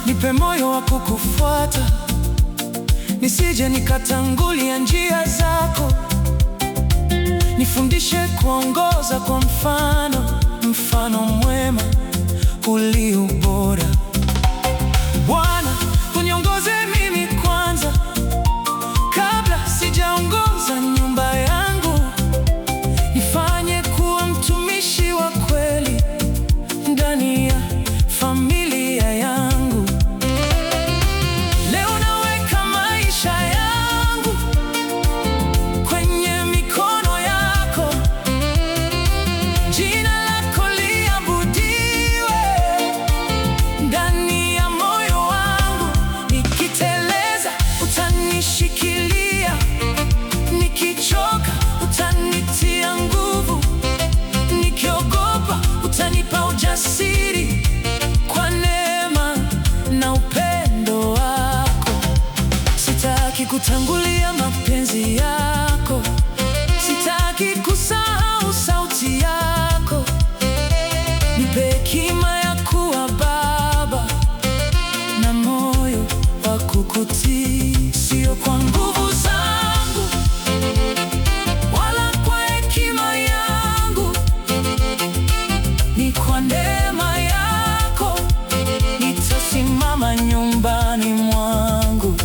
Nipe moyo wa kukufuata, nisije nikatangulia njia zako. Nifundishe kuongoza kwa mfano mwema ulio bora. Bwana, uniongoze mimi kwanza, kabla sijaongoza nyumba yangu. Nifanye kuwa mtumishi wa kweli ndani ya familia yangu. Nikichoka utanitia nguvu, nikiogopa utanipa ujasiri. Kwa neema na upendo wako, sitaki kutangulia mapenzi yako, sitaki kusahau sauti yako. Nipe hekima ya kuwa baba na moyo wa kukutii, sio kwa nguvu zangu wala kwa hekima yangu, ni kwa neema yako nitasimama nyumbani mwangu.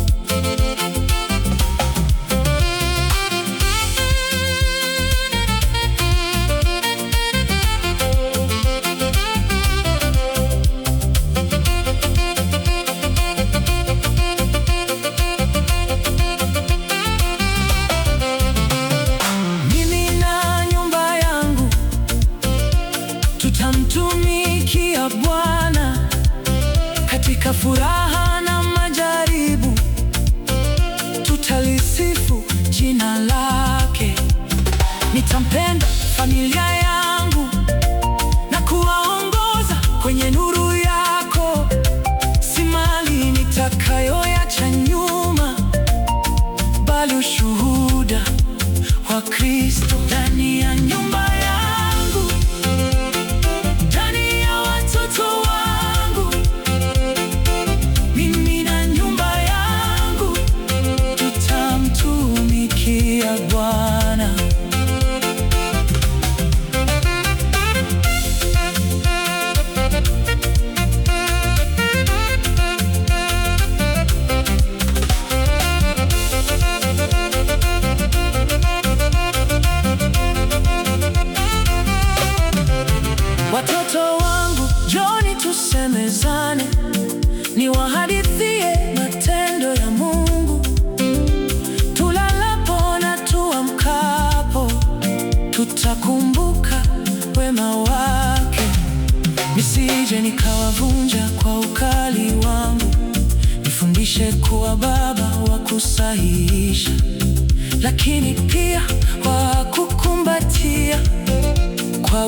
Tutamtumikia Bwana katika furaha na majaribu, tutalisifu jina lake. Nitampenda familia yangu na kuwaongoza kwenye nuru yako. Si mali nitakayoacha nyuma, bali ushuhuda wa Kristo ndani ya nyumba yangu, ndani ya watoto wangu. Mimi na nyumba yangu tutamtumikia Bwana. Watoto wangu, njoni tusemezane, niwahadithie matendo ya Mungu. Tulalapo na tuamkapo, tutakumbuka wema wake. Nisije nikawavunja kwa ukali wangu, nifundishe kuwa baba wa kusahihisha, lakini pia wa kukumbatia kwa